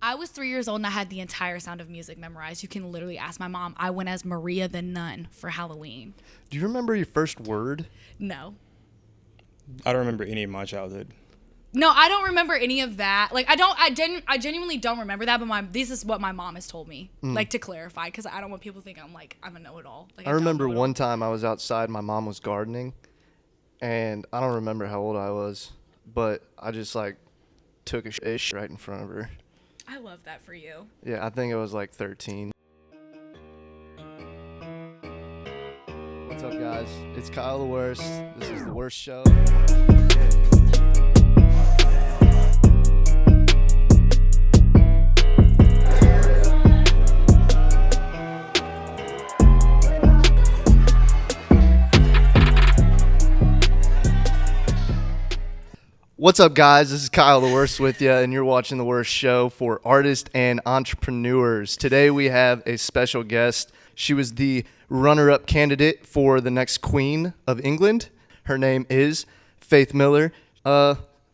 I was 3 years old and I had the entire Sound of Music memorized. You can literally ask my mom. I went as Maria the Nun for Halloween. Do you remember your first word? No. I don't remember any of my childhood. No, I don't remember any of that. Like, I genuinely don't remember that, but this is what my mom has told me, like, to clarify, because I don't want people to think I'm a know-it-all. Like, I remember one time I was outside, my mom was gardening, and I don't remember how old I was, but I just, like, took a ish right in front of her. I love that for you. Yeah, I think it was, like, 13. What's up, guys? It's Kyle the Worst. This is The Worst Show. What's up, guys? This is Kyle the Worst with you, and you're watching The Worst Show for artists and entrepreneurs. Today we have a special guest. She was the runner-up candidate for the next Queen of England. Her name is Faith Miller.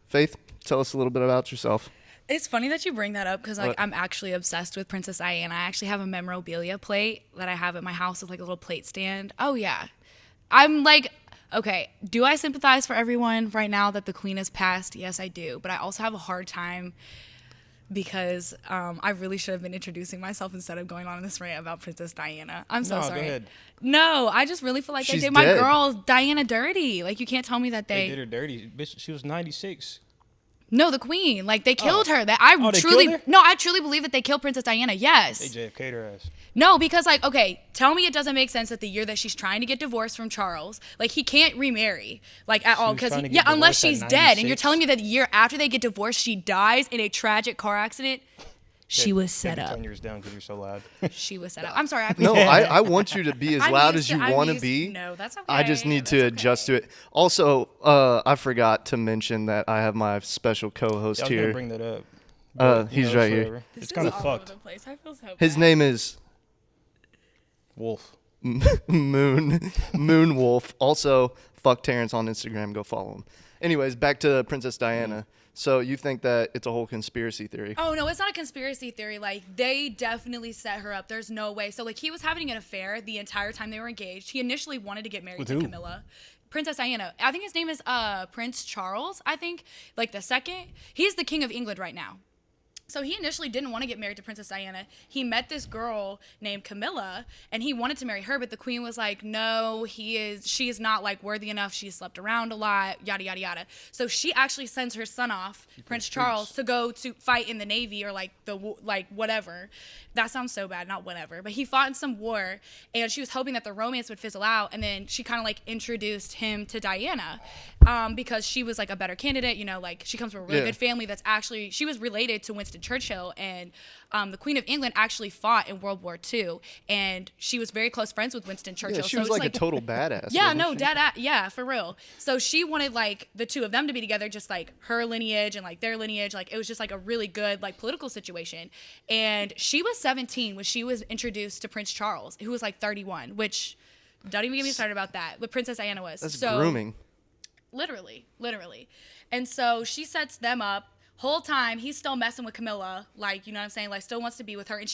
Faith, tell us a little bit about yourself. It's funny that you bring that up because, like, I'm actually obsessed with Princess Diana. I actually have a memorabilia plate that I have at my house with, like, a little plate stand. Oh, yeah. I'm like... Okay, do I sympathize for everyone right now that the queen has passed? Yes, I do. But I also have a hard time because I really should have been introducing myself instead of going on this rant about Princess Diana. I'm so sorry. Go ahead. No, I just really feel like She's they did my dead. girl Diana dirty. Like, you can't tell me that They did her dirty. Bitch, she was 96. No, the queen. Like, they killed her. That they killed her? No, I truly believe that they killed Princess Diana. Yes. They JFK'd her ass. No, because, like, okay, tell me it doesn't make sense that the year that she's trying to get divorced from Charles, like, he can't remarry, like, at all. was Because, trying to yeah, get unless divorced she's at dead. And you're 96? telling me that the year after they get divorced, she dies in a tragic car accident? She was set up. Turn yours down because you're so loud. She was set up. I'm sorry. No, I want you to be as I'm loud used as you to- I'm want to used- be. No, that's okay. I just need to That's adjust okay. to it. Also, I forgot to mention that I have my special co-host I was going to here. bring that up. But, He's it's right here. whatever. This It's is kind of all fucked. over the place. I feel so His bad. name is Wolf. Moon Wolf. Also, fuck Terrence on Instagram. Go follow him. Anyways, back to Princess Diana. So you think that it's a whole conspiracy theory? Oh, no, it's not a conspiracy theory. Like, they definitely set her up. There's no way. So, like, he was having an affair the entire time they were engaged. He initially wanted to get married With to who? Camilla. Princess Diana. I think his name is Prince Charles, I think. Like, the second. He's the king of England right now. So he initially didn't want to get married to Princess Diana. He met this girl named Camilla, and he wanted to marry her, but the queen was like, no, she is not, like, worthy enough. She's slept around a lot, yada, yada, yada. So she actually sends her son off, Prince Charles, to go to fight in the Navy or, like, whatever. That sounds so bad, not whatever. But he fought in some war, and she was hoping that the romance would fizzle out, and then she kind of, like, introduced him to Diana because she was, like, a better candidate. You know, like, she comes from a really good family that's actually, she was related to Winston Churchill, and the Queen of England actually fought in World War II, and she was very close friends with Winston Churchill. Yeah, she so was it's like a total badass. yeah, wasn't no, she? yeah, for real. So she wanted, like, the two of them to be together, just like her lineage and, like, their lineage. Like, it was just, like, a really good, like, political situation. And she was 17 when she was introduced to Prince Charles, who was, like, 31, which, don't even get me started about that, but Princess Diana was. That's so, grooming. Literally. And so she sets them up. Whole time he's still messing with Camilla, like, you know what I'm saying, like, still wants to be with her, and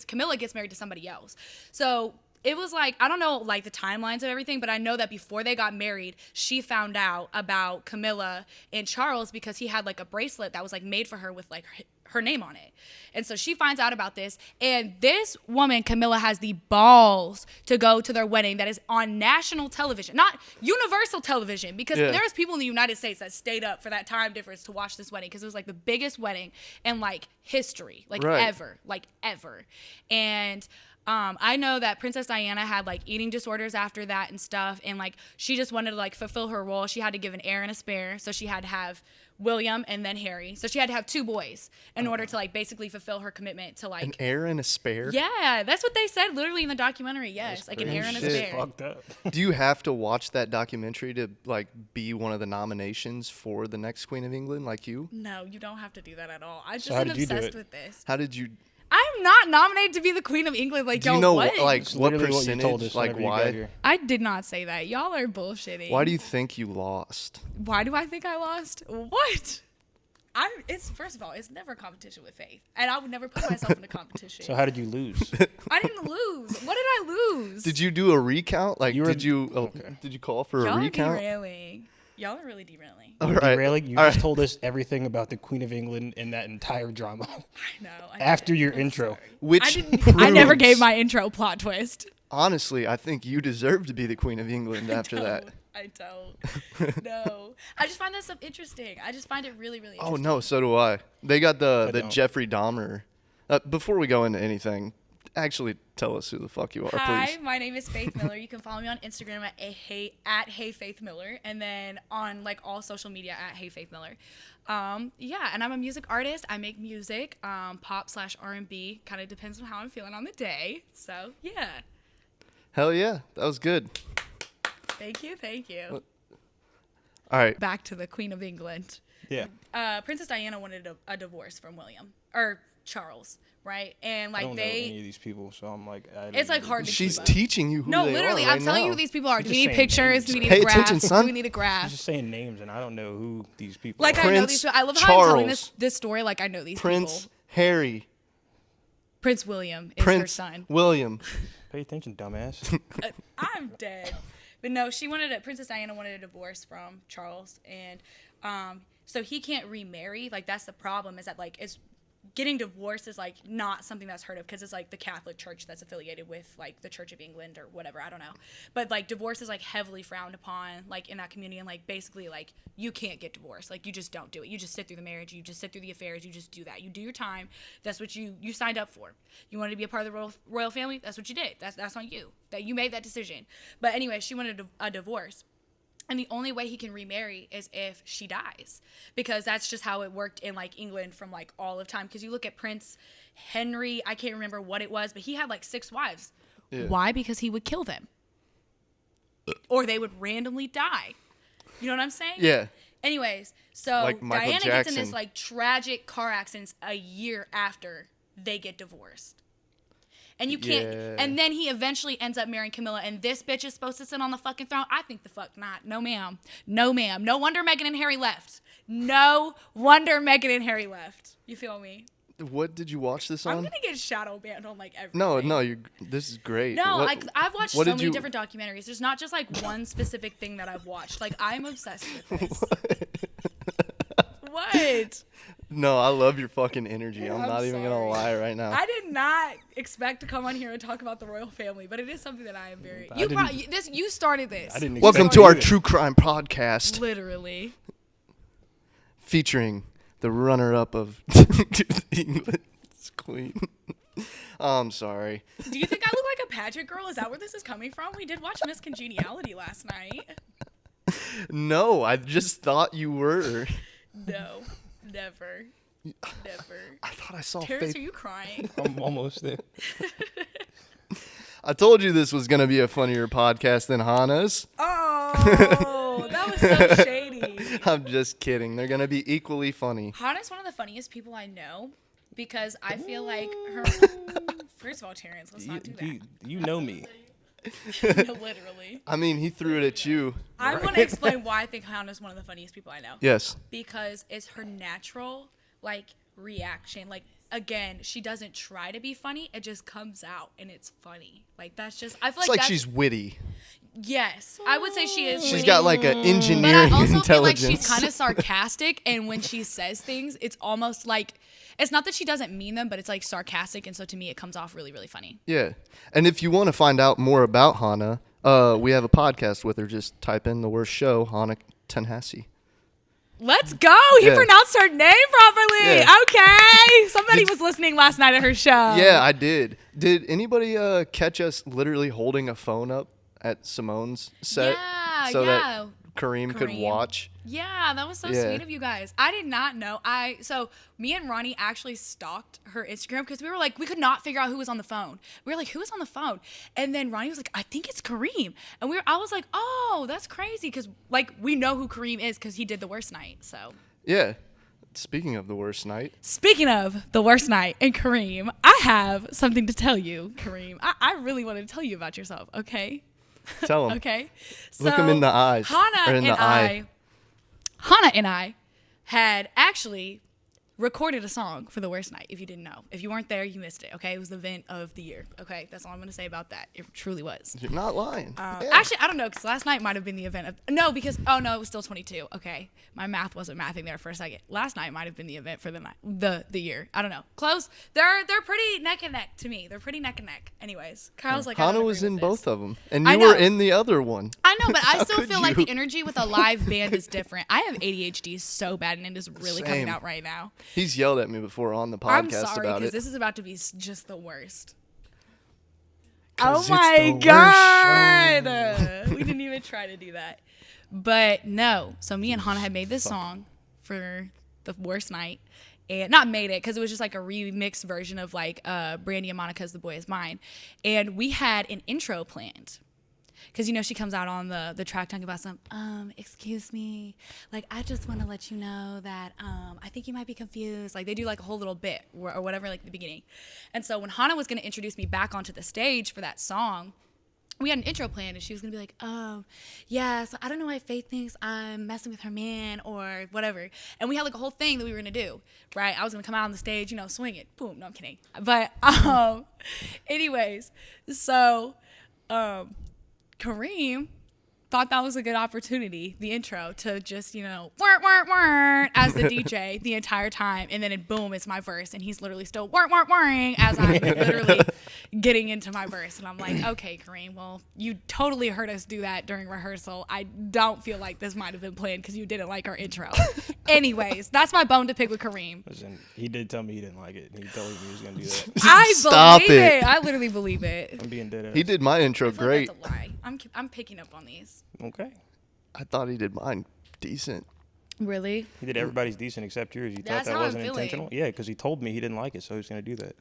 Camilla gets married to somebody else. So it was like, I don't know, like, the timelines of everything, but I know that before they got married, she found out about Camilla and Charles because he had, like, a bracelet that was, like, made for her with, like, her name on it. And so she finds out about this, and this woman, Camilla, has the balls to go to their wedding that is on national television, not universal television, because there's people in the United States that stayed up for that time difference to watch this wedding because it was, like, the biggest wedding in, like, history, like, ever. And I know that Princess Diana had, like, eating disorders after that and stuff, and, like, she just wanted to, like, fulfill her role. She had to give an heir and a spare, so she had to have William and then Harry. So she had to have two boys in order to, like, basically fulfill her commitment to, like, An heir and a spare? yeah, that's what they said literally in the documentary. Yes, like, an heir and a crazy. spare. Fucked up. Do you have to watch that documentary to, like, be one of the nominations for the next Queen of England, like you? No, you don't have to do that at all. I just how am did you do obsessed it? with this. How did you... I'm not nominated to be the Queen of England. Like, Do you yo, know, what? like, It's what literally what you told percentage, us like, whenever you got why? here. I did not say that. Y'all are bullshitting. Why do you think you lost? Why do I think I lost? What? It's first of all, it's never a competition with Faith, and I would never put myself in a competition. So how did you lose? I didn't lose. What did I lose? Did you do a recount? Like, You were- did you okay. did you call for Y'all a are recount? derailing. Y'all are really derailing. All right. Really? You All just right. told us everything about the Queen of England and that entire drama. I know. After did. your I'm intro. sorry. Which I never proves- gave my intro plot twist. Honestly, I think you deserve to be the Queen of England after that. I don't. No. I just find that stuff interesting. I just find it really, really Oh interesting. no, so do I. They got the don't. Jeffrey Dahmer. Before we go into anything, actually tell us who the fuck you are, Hi, please. my name is Faith Miller. You can follow me on Instagram at HeyFaithMiller, and then on like all social media at HeyFaithMiller. Yeah, and I'm a music artist. I make music, pop/R&B. Kind of depends on how I'm feeling on the day. So yeah, Hell yeah, that was good. thank you, thank you. All right. Back to the Queen of England. Yeah. Princess Diana wanted a divorce from William or Charles, right? And I like don't know any of these people, so I'm like, I don't it's like know. hard to She's keep up. teaching you who No, they literally, are right I'm telling you now. who these people are. Do You're we just need saying pictures? Do we names. need Pay a graph? attention, son. Do we need a graph? She's just saying names, and I don't know who these people Like are. I know Prince these people. I love how I'm telling Charles. this story like I know these Prince people. Harry. Prince William is her Prince son. William. Pay attention, dumbass. I'm dead. But no, Princess Diana wanted a divorce from Charles, and so he can't remarry. Like that's the problem. Is that like it's getting divorced is like not something that's heard of because it's like the Catholic Church that's affiliated with like the Church of England or whatever. I don't know, but like divorce is like heavily frowned upon like in that community, and like basically like you can't get divorced. Like you just don't do it. You just sit through the marriage. You just sit through the affairs. You just do that. You do your time. That's what you signed up for. You wanted to be a part of the royal family. That's what you did. That's on you. That you made that decision. But anyway, she wanted a divorce. And the only way he can remarry is if she dies, because that's just how it worked in like England from like all of time. Because you look at Prince Henry, I can't remember what it was, but he had like 6 wives. Yeah. Why? Because he would kill them, or they would randomly die. You know what I'm saying? Yeah. Anyways, so Like Michael Diana gets in this Jackson. like tragic car accident a year after they get divorced. And you can't. Yeah. And then he eventually ends up marrying Camilla, and this bitch is supposed to sit on the fucking throne. I think the fuck not. No, ma'am. No, ma'am. No wonder Meghan and Harry left. No wonder Meghan and Harry left. You feel me? What did you watch this I'm on? gonna get shadow banned on like everything. No, this is great. No, What- like I've watched so what many did you- different documentaries. There's not just like one specific thing that I've watched. Like I'm obsessed with this. What? No, I love your fucking energy. I'm I'm not even gonna sorry. lie right now. I did not expect to come on here and talk about the royal family, but it is something that I am very. I You didn't- brought this. You started this. I didn't Welcome expect to you our to. true crime podcast Literally. featuring the runner-up of England's queen. I'm sorry. Do you think I look like a pageant girl? Is that where this is coming from? We did watch Miss Congeniality last night. No, I just thought you were. No, never, never. I thought I saw Terrence, Faith. are you crying? I'm almost there. I told you this was gonna be a funnier podcast than Hannah's. Oh, that was so shady. I'm just kidding. They're gonna be equally funny. Hannah's one of the funniest people I know because I feel like her. First of all, Terrence, let's not do that. You know me. Literally. I mean, he threw it at you. I want to explain why I think Hannah's one of the funniest people I know. Yes. Because it's her natural, like, reaction. Like, again, she doesn't try to be funny. It just comes out and it's funny. Like, that's just, I feel It's like like that's, she's witty. yes, I would say she is. She's witty, got like an but I engineering also feel like intelligence. she's kind of sarcastic. And when she says things, it's almost like, it's not that she doesn't mean them, but it's like sarcastic. And so to me, it comes off really, really funny. Yeah. And if you want to find out more about Hannah, we have a podcast with her. Just type in The Worst Show, Hannah Tanhasi. Let's go. He Yeah. pronounced her name properly. Yeah. Okay. Somebody was listening last night at her show. Yeah, I did. Did anybody catch us literally holding a phone up at Simone's set Yeah, so yeah. that Kareem could Kareem. watch? Yeah, that was so Yeah. sweet of you guys. I did not know. So me and Ronnie actually stalked her Instagram because we were like, we could not figure out who was on the phone. We were like, who is on the phone? And then Ronnie was like, I think it's Kareem. And I was like, oh, that's crazy because like we know who Kareem is because he did The Worst Night. So Yeah. Speaking of The Worst Night, speaking of The Worst Night and Kareem, I have something to tell you, Kareem. I really want to tell you about yourself. Okay. tell him. Okay. Look him in the eyes. Hannah or in and the eye. Hannah and I had actually recorded a song for the worst night. If you didn't know, if you weren't there, you missed it. Okay, it was the event of the year. Okay, that's all I'm gonna say about that. It truly was. You're not lying. Actually, I don't know, because last night might have been the event of it was still 22. Okay, my math wasn't mathing there for a second. Last night might have been the event for the night, the year. I don't know. Close. They're pretty neck and neck to me. They're pretty neck and neck. Anyways, Kyle's like, I Hannah don't was agree in with both this. of them, and I you were know. in the other one. I know, but I still could feel like you? the energy with a live band is different. I have ADHD so bad, and it is really coming Same. out right now. He's yelled at me before on the I'm podcast sorry, about because it. this is about to be just the worst. 'Cause Oh it's my the worst god! We didn't even try to do that. But no, so me and Hannah had made this song for the worst night. And not made it, because it was just like a remixed version of like Brandy and Monica's The Boy Is Mine. And we had an intro planned. Because, she comes out on the track talking about some, excuse me, like, I just want to let you know that I think you might be confused. Like, they do, like, a whole little bit or whatever, like, at the beginning. And so when Hannah was going to introduce me back onto the stage for that song, we had an intro plan, and she was going to be like, yeah, so I don't know why Faith thinks I'm messing with her man or whatever. And we had, like, a whole thing that we were going to do, right? I was going to come out on the stage, swing it. Boom. No, I'm kidding. But anyways, so Kareem thought that was a good opportunity, the intro, to just, as the DJ the entire time. And then boom, it's my verse. And he's literally still as I'm literally getting into my verse. And I'm like, okay, Kareem, well, you totally heard us do that during rehearsal. I don't feel like this might have been planned because you didn't like our intro. Anyways, that's my bone to pick with Kareem. Listen, he did tell me he didn't like it. He told me he was gonna do that. I Stop believe it. it. I literally believe it. I'm being dead ass. He did my intro I feel like great. that's a lie. I'm picking up on these. Okay. I thought he did mine decent. Really? He did everybody's decent except yours. You thought That's that how I'm wasn't feeling. intentional? Yeah, because he told me he didn't like it, so he was gonna do that.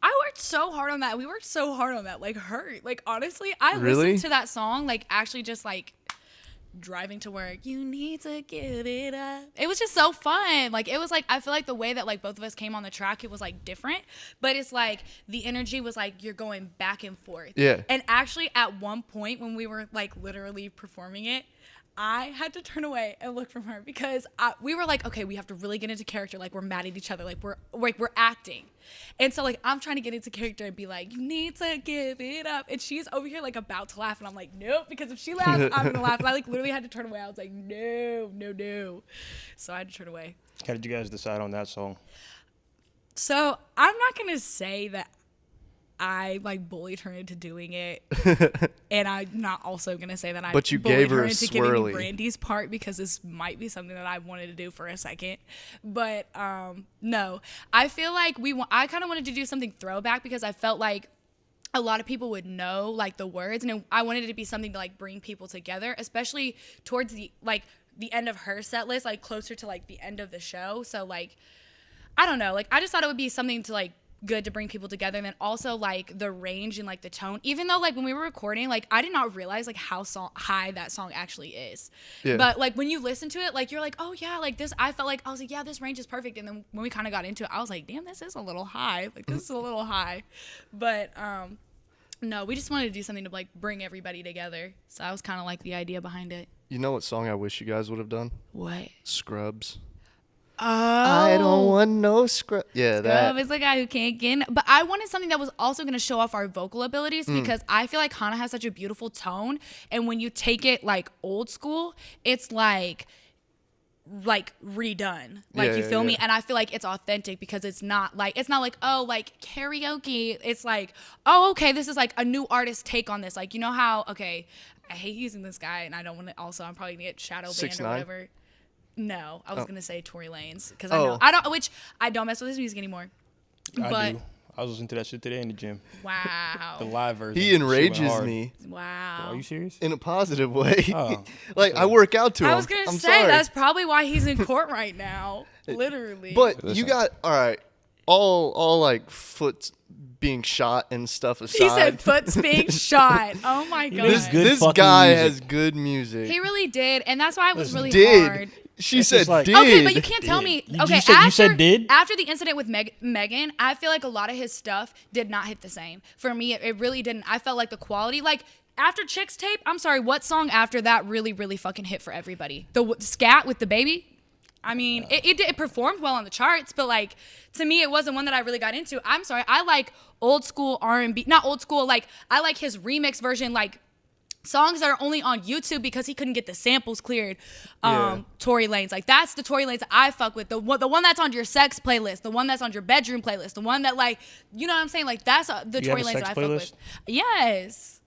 I worked so hard on that. We worked so hard on that. Like, hurt. Like, honestly, I Really? listened to that song, like, actually just, like, driving to work. You need to give it up. It was just so fun. Like, it was, like, I feel like the way that, like, both of us came on the track, it was, like, different. But it's, like, the energy was, like, you're going back and forth. Yeah. And actually, at one point, when we were, like, literally performing it, I had to turn away and look from her because we were like, okay, we have to really get into character. Like, we're mad at each other. Like, we're acting. And so, like, I'm trying to get into character and be like, you need to give it up. And she's over here, like, about to laugh. And I'm like, nope, because if she laughs, I'm going to laugh. And I, like, literally had to turn away. I was like, no. So I had to turn away. How did you guys decide on that song? So I'm not going to say that I, like, bullied her into doing it. And I'm not also going to say that I But you bullied gave her a into giving swirly. me Brandy's part, because this might be something that I wanted to do for a second. But no, I feel like I kind of wanted to do something throwback, because I felt like a lot of people would know, like, the words, and I wanted it to be something to, like, bring people together, especially towards the end of her set list, like, closer to, like, the end of the show. So, like, I don't know, like, I just thought it would be something to, like, good to bring people together. And then also, like, the range and, like, the tone, even though, like, when we were recording, like, I did not realize, like, how high that song actually is. Yeah. But, like, when you listen to it, like, you're like, oh yeah, like, this, I was like, yeah, this range is perfect. And then when we kind of got into it, I was like, damn, this is a little high. Like, this is a little high. But no, we just wanted to do something to, like, bring everybody together. So that was kind of, like, the idea behind it. You know what song I wish you guys would have done? What? Scrubs. Oh, I don't want no scrub. Yeah, that. Scrub is the guy who can't get in. But I wanted something that was also going to show off our vocal abilities, because I feel like Hannah has such a beautiful tone. And when you take it, like, old school, it's like redone. Like, Yeah, you yeah, feel me? yeah. And I feel like it's authentic, because it's not like, oh, like, karaoke. It's like, oh, okay, this is like a new artist take on this. Like, you know how, okay, I hate using this guy, and I don't want to, also, I'm probably going to get shadow banned 6ix9ine? or whatever. No, I was going to say Tory Lanez, because Oh. I don't mess with his music anymore. I But do. I was listening to that shit today in the gym. wow. The live version. He Shit went enrages hard. me Wow. Are you serious? in a positive way. Oh. Like, I work out to him. I was gonna I'm say sorry. that's probably why he's in court right now. Literally. But you Listen. got, all right, all like foot being shot and stuff aside. he said foot's being shot. Oh my god. makes good This fucking guy music. has good music. He really did, and that's why it was really did. hard. She It's said just like- did. Okay, but you can't tell me. You Okay, said did? After the incident with Megan, I feel like a lot of his stuff did not hit the same. For me, it really didn't. I felt like the quality, like, after Chicks Tape, I'm sorry, what song after that really, really fucking hit for everybody? The scat with the baby? I mean, it performed well on the charts, but like to me, it wasn't one that I really got into. I'm sorry, I like old school R&B, not old school. Like I like his remix version, like songs that are only on YouTube because he couldn't get the samples cleared. Yeah. Tory Lanez, like that's the Tory Lanez that I fuck with. The one that's on your sex playlist, the one that's on your bedroom playlist, the one that like, you know what I'm saying? Like that's the You have Tory a Lanez sex that I fuck playlist? with. Yes,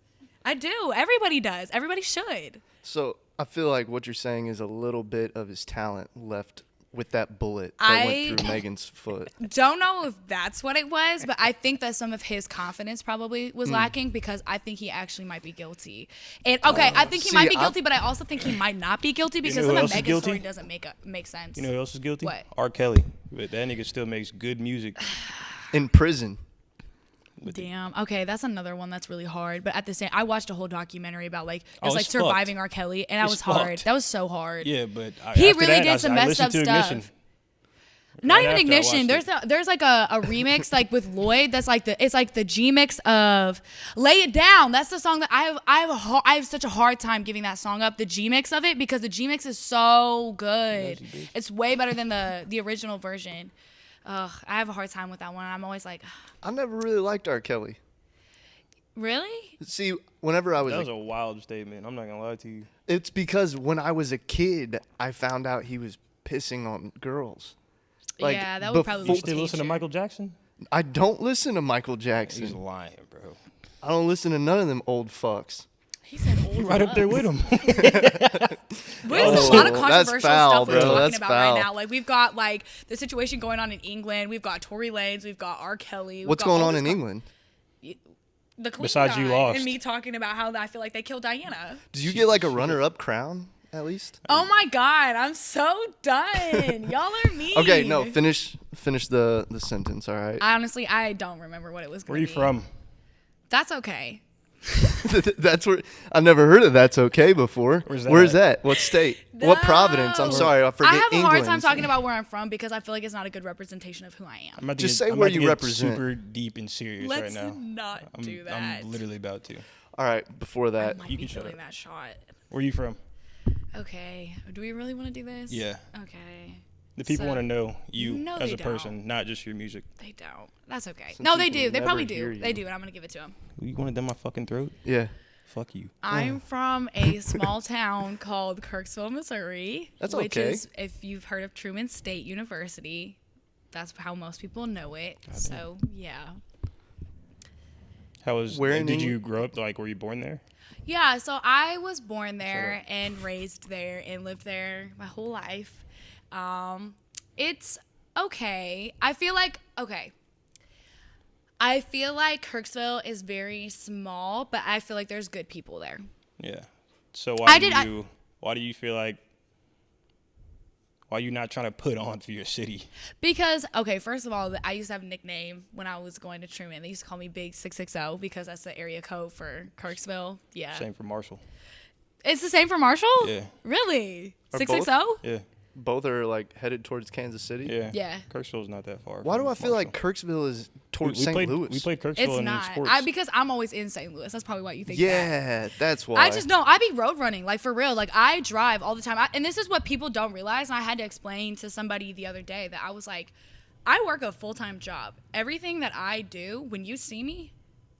I do. Everybody does. Everybody should. So I feel like what you're saying is a little bit of his talent left with that bullet that went through Megan's foot. Don't know if that's what it was, but I think that some of his confidence probably was lacking because I think he actually might be guilty. And okay, I think he See, might be guilty, but I also think he might not be guilty because who some of else is Megan's guilty? story doesn't make sense. You know who else is guilty? What? R. Kelly. But that nigga still makes good music. In prison. Damn. Okay, that's another one that's really hard. But at the same, I watched a whole documentary about like Oh, just like it's fucked. surviving R. Kelly, and that It's was hard. fucked. That was so hard. Yeah, but He after really that, did some I messed listened up to stuff. Ignition. Not Right even after I Ignition. watched There's like a remix like with Lloyd. That's like it's like the G mix of "Lay It Down." That's the song that I have such a hard time giving that song up. The G mix of it because the G mix is so good. It's way better than the original version. Ugh, I have a hard time with that one. I'm always like, I never really liked R. Kelly. really? See, whenever I was, That was a wild statement. I'm not gonna lie to you. it's because when I was a kid, I found out he was pissing on girls. Like, Yeah, that would probably You be still listen to teacher. Michael Jackson? I don't listen to Michael He's Jackson. lying, bro. I don't listen to none of them old fucks. He said old Right up there fucks. with him. There's a Oh, lot of that's controversial foul, stuff we're bro. talking That's about foul. right now. Like we've got like the situation going on in England. We've got Tory Lanez. We've got R. Kelly. we've What's got going all on this in England? The Queen Besides you died, lost. and me talking about how I feel like they killed Diana. Did you get like a runner-up crown at least? Oh my God, I'm so done. Y'all are mean. Okay, no, finish the sentence. All right. Honestly, I don't remember what it was. Where are you from? That's okay. That's where I've never heard of that's okay before. Where's that Where's at? that? What state? What Providence? I'm No. sorry, I forget I have a hard time England. talking about where I'm from because I feel like it's not a good representation of who I am. I'm about to Just get- say I'm where about to you get represent. Super deep and serious Let's right now. not do that. I'm literally about to. All right, before I that, might You be can shut feeling up. that shot. Where are you from? Okay. Do we really want to do this? Yeah. Okay. The people So- want to know you No, as they a person, not just your music. They don't. That's okay. Some No, they people do. They never probably hear do. you. They do, and I'm gonna give it to them. You want to down my fucking throat? yeah, Fuck you. I'm from a small town called Kirksville, Missouri. That's which okay. is, if you've heard of Truman State University, that's how most people know it. So yeah. How was? Where in did you England? grow up? Like, were you born there? Yeah, so I was born there and raised there and lived there my whole life. It's okay. I feel like Kirksville is very small, but I feel like there's good people there. Yeah. So I did- why do you feel like? Why are you not trying to put on for your city? Because, okay, first of all, I used to have a nickname when I was going to Truman. They used to call me Big 660 because that's the area code for Kirksville. Yeah. Same for Marshall. It's the same for Marshall? Yeah. Really? Are 660? Yeah. both are like headed towards Kansas City. Yeah. Yeah. Kirksville's not that far. Why from do I feel like Marshall. Kirksville is towards we St. played, Louis? We played Kirksville It's in not. sports. Because I'm always in St. Louis. That's probably why you think that. Yeah, that's why. I just know I be road running, like for real. Like I drive all the time, and this is what people don't realize. And I had to explain to somebody the other day that I was like, I work a full-time job. Everything that I do, when you see me,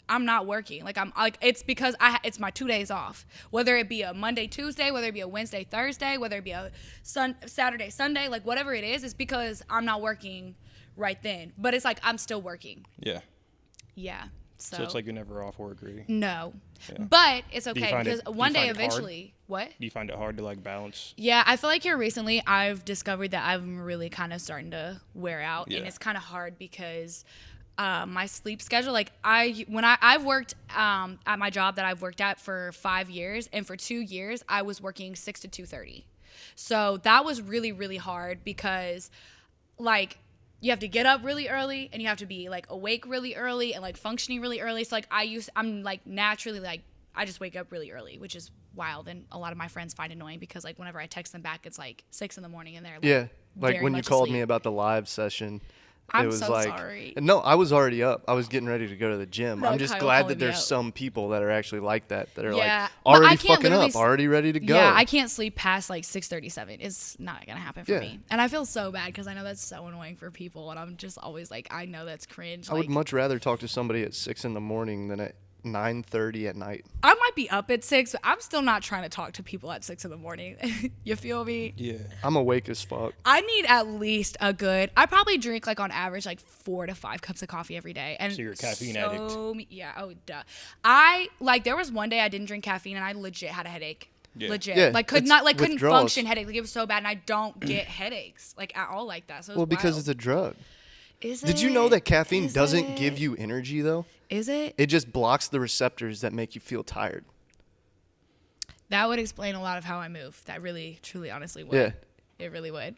I'm not working. Like I'm like it's because it's my 2 days off. Whether it be a Monday, Tuesday, whether it be a Wednesday, Thursday, whether it be a Saturday, Sunday, like whatever it is, it's because I'm not working right then. But it's like I'm still working. Yeah. Yeah. So, So it's like you're never off work, really. no. Yeah. But it's you okay find it- because do you one day find it hard? eventually, what? Do you find it hard to like balance? Yeah, I feel like here recently I've discovered that I'm really kind of starting to wear out, and Yeah. it's kind of hard because my sleep schedule. Like I've worked at my job that I've worked at for 5 years, and for 2 years I was working 6 to 2:30. So that was really really hard because like you have to get up really early and you have to be like awake really early and like functioning really early. So like I'm like naturally like I just wake up really early, which is wild, and a lot of my friends find annoying because like whenever I text them back, it's like 6 a.m. and they're like yeah, like very when you much called me asleep. about the live session, I'm it was so like, sorry. No, I was already up. I was getting ready to go to the gym. No, I'm just Kyle glad calling that me there's out. some people that are actually like that. That are Yeah, like but I already can't fucking literally up, already ready to go. Yeah, I can't sleep past like 6:37. It's not gonna happen for Yeah. me, and I feel so bad because I know that's so annoying for people, and I'm just always like, I know that's cringe. I would Like, much rather talk to somebody at 6 in the morning than at 9:30 at night. I might be up at 6, but I'm still not trying to talk to people at 6 in the morning. You feel me? Yeah. I'm awake as fuck. I need at least a good. I probably drink like on average like 4 to 5 cups of coffee every day. And So you're a caffeine Yeah. Oh, duh. I like there was one day I didn't drink caffeine and I legit had a headache. Yeah. Legit. Yeah, Like could it's not like couldn't withdrawals. function headache. Like it was so bad and I don't get headaches like at all like that. So it was Well, because wild. it's a drug. Is Did you know it? that caffeine Is doesn't it? give you energy though? Is it? It just blocks the receptors that make you feel tired. That would explain a lot of how I move. That really, truly, honestly would. Yeah. It really would.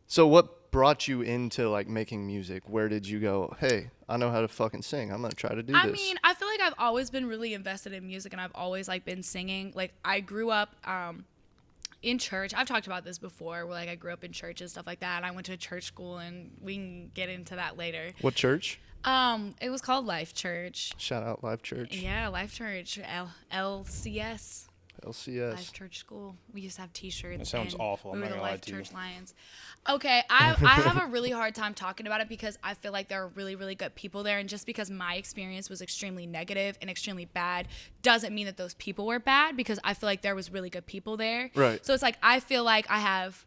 So what brought you into like making music? Where did you go, hey, I know how to fucking sing. I'm going to try to do this. I mean, I feel like I've always been really invested in music and I've always like been singing. Like I grew up in church. I've talked about this before where like I grew up in church and stuff like that. And I went to a church school and we can get into that later. What church? It was called Life Church. Shout out Life Church. Yeah, Life Church. LCS. LCS. Life Church School. We used to have T-shirts. That sounds and awful. I'm We were not the gonna lie Life to you. Church Lions. Okay, I have a really hard time talking about it because I feel like there are really, really good people there, and just because my experience was extremely negative and extremely bad doesn't mean that those people were bad. Because I feel like there was really good people there. Right. So it's like I feel like I have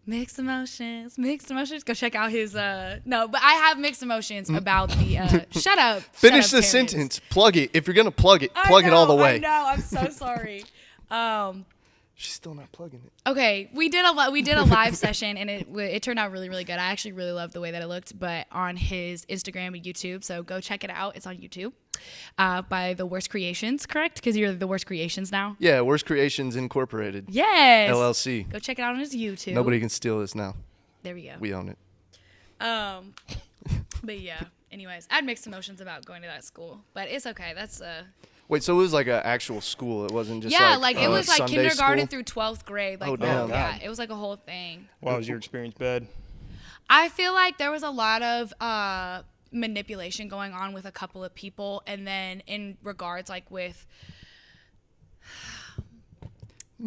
mixed emotions. Mixed emotions. Go check out his no, but I have mixed emotions about the shut up. Finish shut the up, Terrence. sentence. Plug it. If you're going to plug it, plug it all the way. I know. I'm so sorry. She's still not plugging it. Okay, we did a live session and it turned out really, really good. I actually really loved the way that it looked, but on his Instagram and YouTube, so go check it out. It's on YouTube by The Worst Creations, correct? Because you're The Worst Creations now. Yeah, Worst Creations Incorporated. Yes. LLC. Go check it out on his YouTube. Nobody can steal this now. There we go. We own it. But yeah. Anyways, I had mixed emotions about going to that school, but it's okay. That's Wait, so it was like an actual school. It wasn't just yeah, like it was like Sunday kindergarten school? through 12th grade. Like Oh, damn. yeah, it was like a whole thing. Why was your experience bad? I feel like there was a lot of manipulation going on with a couple of people, and then in regards like with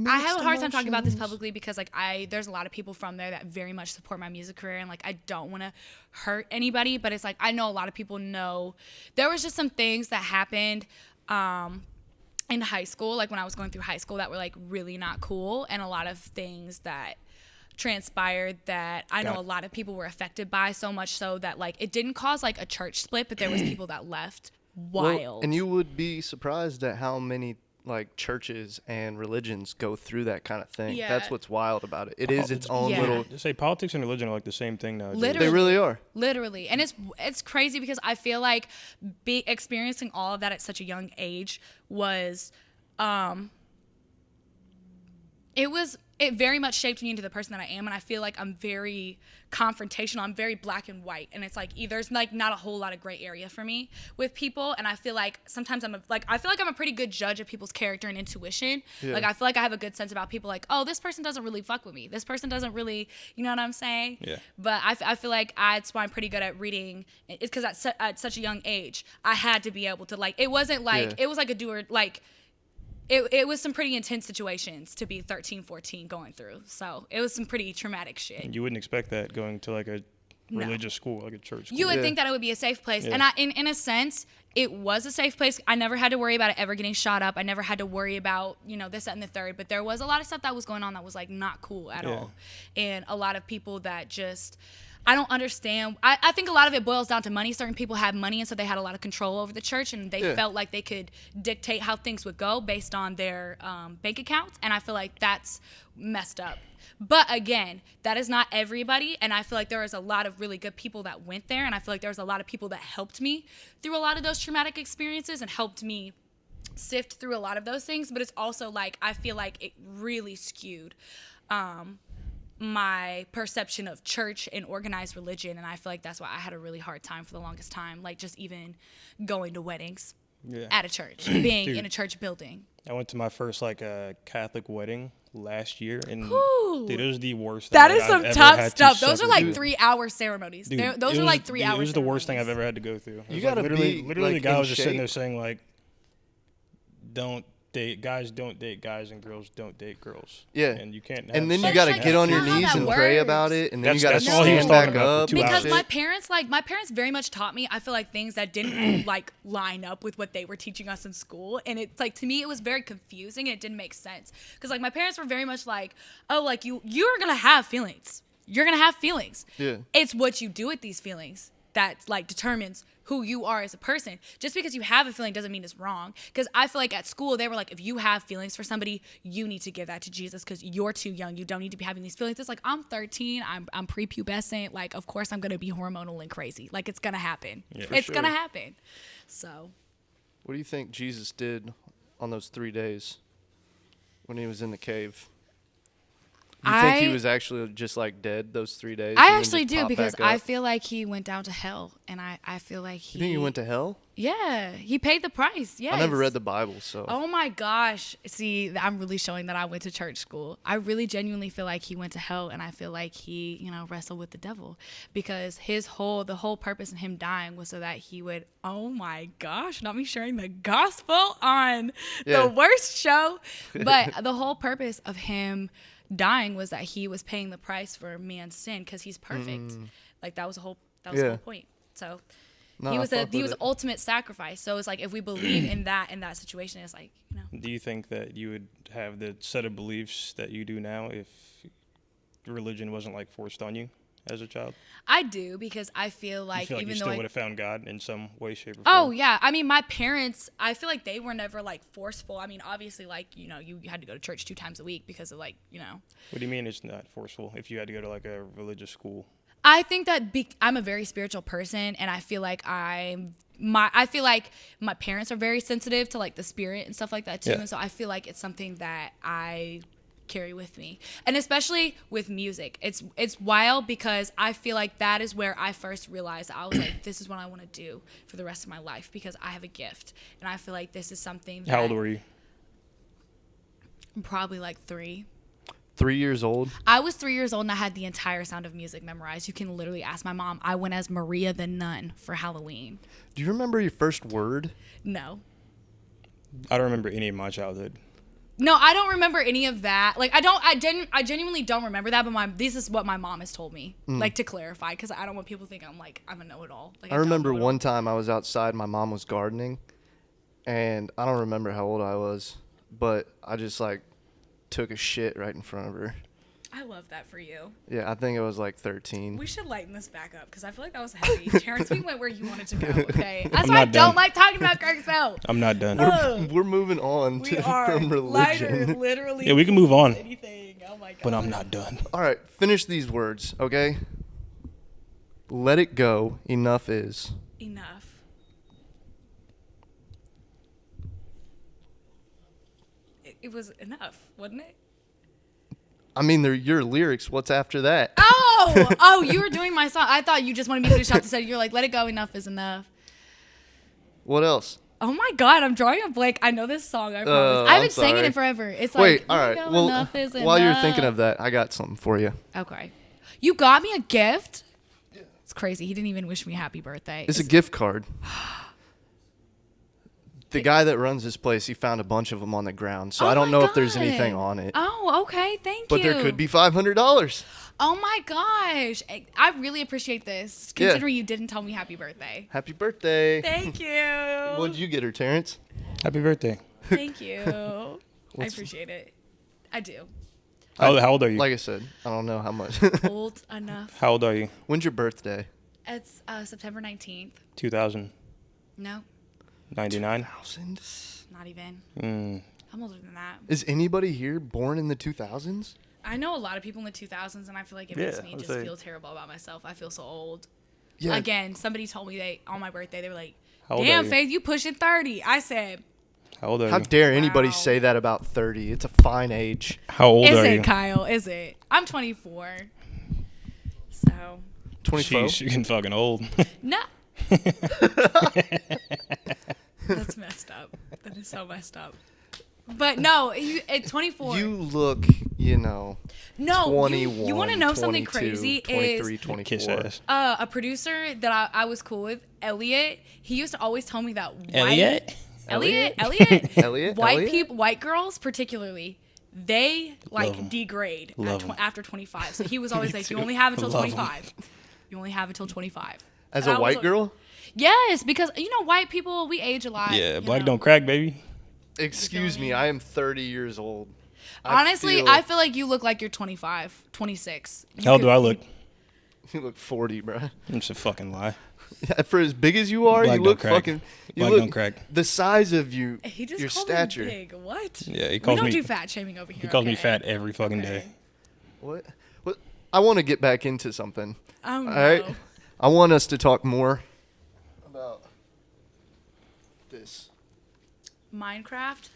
I have a hard time talking about this publicly because like there's a lot of people from there that very much support my music career, and like I don't want to hurt anybody, but it's like I know a lot of people know there was just some things that happened in high school, like when I was going through high school, that were like really not cool, and a lot of things that transpired that I know a lot of people were affected by, so much so that like it didn't cause like a church split, but there was people that left. Wild. Well, and you would be surprised at how many like churches and religions go through that kind of thing. Yeah. That's what's wild about it. It is its own Yeah. little. They say politics and religion are like the same thing nowadays. Literally. They really are. Literally. And it's crazy because I feel like experiencing all of that at such a young age was it very much shaped me into the person that I am, and I feel like I'm very confrontational. I'm very black and white, and it's like there's like not a whole lot of gray area for me with people, and I feel like sometimes I feel like I'm a pretty good judge of people's character and intuition. Yeah. Like I feel like I have a good sense about people. Like, oh, this person doesn't really fuck with me. This person doesn't really, you know what I'm saying? Yeah. But I feel like that's why I'm pretty good at reading. It's because at such a young age, I had to be able to like. It wasn't like Yeah. it was like a doer like. It was some pretty intense situations to be 13, 14 going through. So it was some pretty traumatic shit. You wouldn't expect that going to like a religious school, like a church school. You would Yeah. think that it would be a safe place. Yeah. And in a sense, it was a safe place. I never had to worry about it ever getting shot up. I never had to worry about, this, that, and the third. But there was a lot of stuff that was going on that was like not cool at Yeah. all. And a lot of people that just I don't understand. I think a lot of it boils down to money. Certain people had money, and so they had a lot of control over the church, and they Yeah. felt like they could dictate how things would go based on their bank accounts. And I feel like that's messed up. But again, that is not everybody, and I feel like there was a lot of really good people that went there, and I feel like there was a lot of people that helped me through a lot of those traumatic experiences and helped me sift through a lot of those things. But it's also like I feel like it really skewed my perception of church and organized religion, and I feel like that's why I had a really hard time for the longest time, like just even going to weddings. Yeah. at a church, being Dude. in a church building. I went to my first like Catholic wedding last year, and Whew. dude, it was the worst. That thing is I've some ever tough had to stuff. Those are suffer like through. 3-hour ceremonies. Dude, Those it are was- like 3 hours. It was the worst thing I've ever had to go through. It You was, gotta literally, be, literally, like, the guy in was just sitting there shape. saying like, "Don't date guys, don't date guys, and girls don't date girls." Yeah. and you can't. And then But you it's got to like, get that's on your not how knees that and pray works. about it, and then you got to That's all he was stand talking back about for up. 2 and Because hours. shit. my parents very much taught me, I feel like, things that didn't like line up with what they were teaching us in school. And it's like, to me, it was very confusing and it didn't make sense. Because like my parents were very much like, oh, like you're gonna have feelings. You're gonna have feelings. Yeah. It's what you do with these feelings that like determines who you are as a person. Just because you have a feeling doesn't mean it's wrong. Because I feel like at school they were like, if you have feelings for somebody, you need to give that to Jesus because you're too young. You don't need to be having these feelings. It's like, I'm 13. I'm prepubescent. Like, of course I'm gonna be hormonal and crazy. Like, it's gonna happen. Yeah. It's For gonna sure. happen. So What do you think Jesus did on those 3 days when he was in the cave? You think he I- was actually just like dead those 3 days? and I then actually just do popped because back I up? feel like he went down to hell, and I feel like You think he went to hell? Yeah, he paid the price. Yes. I never read the Bible, so. Oh my gosh. See, I'm really showing that I went to church school. I really genuinely feel like he went to hell, and I feel like he, wrestled with the devil because the whole purpose in him dying was so that he would, oh my gosh, not me sharing the gospel on Yeah. the worst show. But the whole purpose of him dying was that he was paying the price for man's sin because he's perfect. Like that was the whole Yeah. whole point. So No, he I was fuck with was it. ultimate sacrifice. So it's like if we believe in that situation, it's like, Do you think that you would have the set of beliefs that you do now if religion wasn't like forced on you as a child? I do because I feel You like feel like even you though still I, would have found God in some way, shape, or form? oh yeah, I mean my parents, I feel like they were never like forceful. I mean obviously like you had to go to church 2 times a week because of like What do you mean it's not forceful? If you had to go to like a religious school, I think that I'm a very spiritual person, and I feel like I feel like my parents are very sensitive to like the spirit and stuff like that too, Yeah. and so I feel like it's something that I carry with me, and especially with music. It's wild because I feel like that is where I first realized I was like, this is what I want to do for the rest of my life because I have a gift, and I feel like this is something. how old were you? I'm probably like 3. 3 years old. I was 3 years old and I had the entire Sound of Music memorized. You can literally ask my mom. I went as Maria the Nun for Halloween. Do you remember your first word? No. I don't remember any of my childhood. No, I don't remember any of that. Like I genuinely don't remember that, but this is what my mom has told me. Like to clarify, because I don't want people to think I'm a know-it-all. Like I remember one time I was outside, my mom was gardening, and I don't remember how old I was, but I just like took a shit right in front of her. I love that for you. Yeah, I think it was like 13. We should lighten this back up because I feel like that was heavy. Terrence, we went where you wanted to go, okay? That's I'm why I not don't done. like talking about Kirksville. I'm not done. We're moving on We are from religion. lighter, literally. Yeah, we can move on. Anything. Oh my god. But I'm not done. All right, finish these words, okay? Let it go. Enough is. Enough. It was enough, wasn't it? I mean, they're your lyrics. What's after that? Oh, you were doing my song. I thought you just wanted me to finish out the set. You're like, let it go. Enough is enough. What else? Oh my god, I'm drawing a blank. I know this song. I promise. I I'm haven't sang sorry. it forever. It's Wait, like, all let right. it go, Well, enough is while you're enough. thinking of that, I got something for you. Okay. You got me a gift? It's crazy. He didn't even wish me happy birthday. It's a gift card. The guy that runs this place, he found a bunch of them on the ground, so Oh I don't my know if there's God. anything on it. Oh, okay. Thank But you. there could be $500. Oh my gosh. I really appreciate this, Yeah. considering you didn't tell me happy birthday. Happy birthday. Thank you. What'd you get her, Terrence? Happy birthday. Thank you. I What's- appreciate it. I do. How old are you? Like I said, I don't know how much. Old enough. How old are you? When's your birthday? It's September 19th. 2099? No, 2000? not even. Mm. I'm older than that. Is anybody here born in the 2000s? I know a lot of people in the 2000s, and I feel like it Yeah, makes me I'd just say- feel terrible about myself. I feel so old. Yeah. Again, somebody told me on my birthday, they were like, How old damn, are you? Faith, you pushing 30. I said, How old are How you? dare anybody Wow. say that about 30? It's a fine age. How old is are it, you? Kyle? Is it? I'm 24. So, 24? Sheesh, you're getting fucking old. no. That's messed so messed up. But no, at 24. You look, you know, no, 21, you want to know something 22, crazy 23, is 24. Kiss ass. a producer that I was cool with, Elliot. He used to always tell me that Elliot? Elliot, Elliot? people, white girls particularly, they like Love 'em. degrade Love 'em. after 25. So he was always like, you only have until Love 'em. 25. You only have until 25. As And a I was white like- girl? Yes, because white people, we age a lot. Yeah, you black know. don't crack, baby. Excuse me? me, I am 30 years old. Honestly, I feel like you look like you're 25, 26. How old do I look? You look 40, bro. It's a fucking lie. For as big as you are, Black you don't look crack. fucking. You Black look don't crack. the size of you, He just your called stature. me big. What? Yeah, he We calls don't me. do fat shaming over here. He calls me okay? fat every fucking Okay. day. What? I want to get back into something. Oh no. All right. I want us to talk more about this. Minecraft.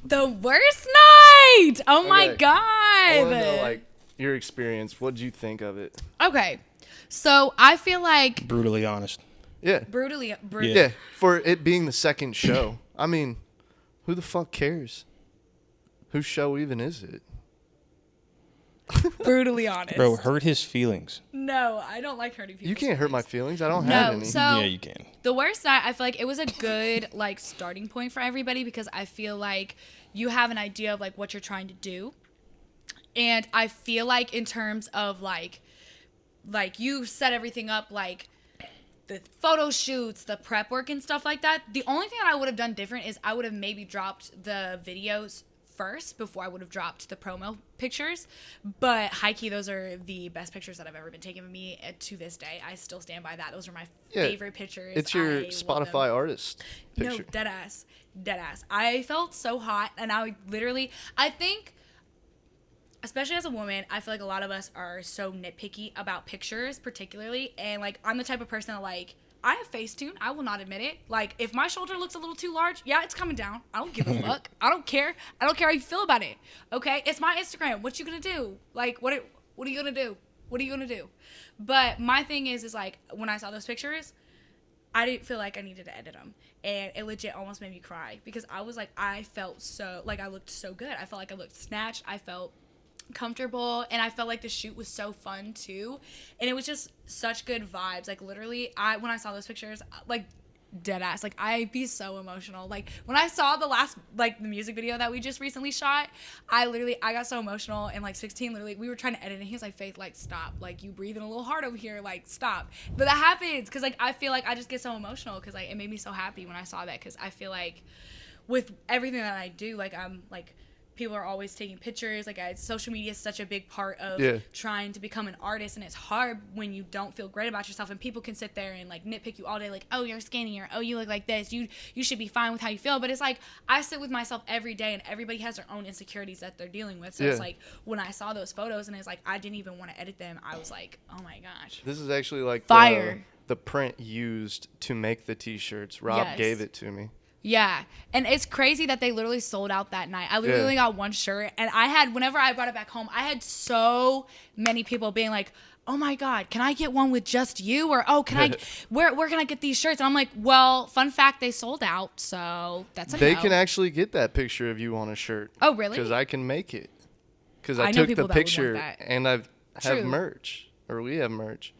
The worst night. Oh my Okay. I want to know, god. like, your experience. What did you think of it? Okay. So I feel like Brutally honest. Yeah. brutally. Yeah. For it being the second show. I mean, who the fuck cares? Whose show even is it? Brutally honest. Bro, hurt his feelings. No, I don't like hurting people. You can't hurt my feelings. I don't have No, any. so Yeah, you can. the worst night, I feel like it was a good like starting point for everybody because I feel like you have an idea of like what you're trying to do. And I feel like in terms of like you set everything up like the photo shoots, the prep work and stuff like that. The only thing that I would have done different is I would have maybe dropped the videos first before I would have dropped the promo pictures. But high key, those are the best pictures that I've ever been taken of me to this day. I still stand by that. Those are my Yeah, favorite pictures. It's your I love them. Spotify artist picture. No, dead ass. I felt so hot, and I think, especially as a woman, I feel like a lot of us are so nitpicky about pictures, particularly, and like I'm the type of person that like I have Facetune. I will not admit it. Like if my shoulder looks a little too large, yeah, it's coming down. I don't give a fuck. I don't care. I don't care how you feel about it. Okay, it's my Instagram. What you gonna do? Like what are you gonna do? What are you gonna do? But my thing is like when I saw those pictures, I didn't feel like I needed to edit them. And it legit almost made me cry because I was like, I felt so, like I looked so good. I felt like I looked snatched. I felt comfortable. And I felt like the shoot was so fun too. And it was just such good vibes. Like literally, when I saw those pictures, like dead ass, like I'd be so emotional. Like when I saw the music video that we just recently shot, I got so emotional. And like 16, literally, we were trying to edit and he was like, Faith, like stop, like you breathing a little hard over here, like stop. But that happens because like I feel like I just get so emotional because like it made me so happy when I saw that because I feel like with everything that I do, like I'm like people are always taking pictures. Like social media is such a big part of trying to become an artist, and it's hard when you don't feel great about yourself. And people can sit there and like nitpick you all day, like, oh, you're skinny, or oh, you look like this. You should be fine with how you feel. But it's like I sit with myself every day, and everybody has their own insecurities that they're dealing with. So it's like when I saw those photos, and it's like I didn't even want to edit them. I was like, oh my gosh. This is actually like Fire. The print used to make the t-shirts. Rob Yes. gave it to me. Yeah, and it's crazy that they literally sold out that night. I literally only got one shirt, and whenever I brought it back home, I had so many people being like, oh my God, can I get one with just you? Or, oh, where can I get these shirts? And I'm like, well, fun fact, they sold out, so that's a They no. can actually get that picture of you on a shirt. Oh, really? Because I can make it. Because I I know took people the that would want picture that. and I have True. merch. Or we have merch.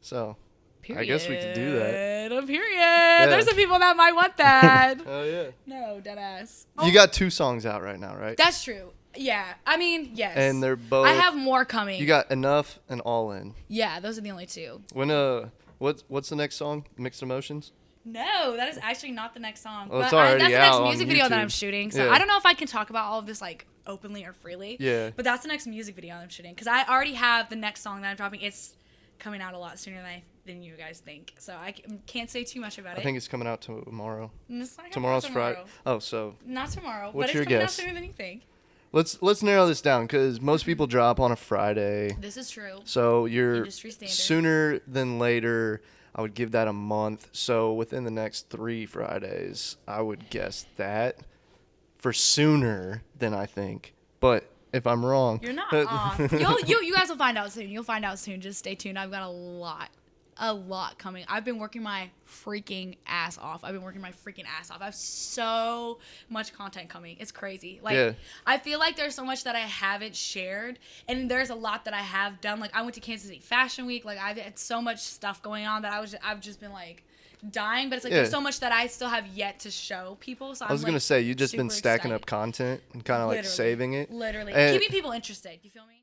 So, Period. I guess we could do that. A period. There's some people that might want that. Oh, yeah. No, deadass. You got 2 songs out right now, right? That's true. Yeah, I mean, yes. And they're both. I have more coming. You got Enough and All In. Yeah, those are the only two. When what's the next song? Mixed Emotions? No, that is actually not the next song. Well, it's but already that's the out next on music video that YouTube. I'm shooting. So Yeah. I don't know if I can talk about all of this like openly or freely. Yeah. But that's the next music video I'm shooting because I already have the next song that I'm dropping. It's coming out a lot sooner than you guys think. So I can't say too much about it. I think it's coming out tomorrow. It's not coming out Tomorrow's tomorrow. Friday. Oh, so Not tomorrow, What's but your it's coming guess? out sooner than you think. let's narrow this down because most people drop on a Friday. This is true. So you're Industry standard. sooner than later. I would give that a month. So within the next 3 Fridays, I would guess that for sooner than I think. But if I'm wrong, You're not off. You guys will find out soon. You'll find out soon. Just stay tuned. I've got a lot a lot coming. I've been working my freaking ass off. I have so much content coming. It's crazy. Like, Yeah. I feel like there's so much that I haven't shared, and there's a lot that I have done. Like, I went to Kansas City Fashion Week. Like, I've had so much stuff going on that I've just been like dying, but it's like Yeah. there's so much that I still have yet to show people. So I was gonna say you just been super stacking up excited. content and kind of like Literally. saving it. Literally And- keeping people interested. You feel me?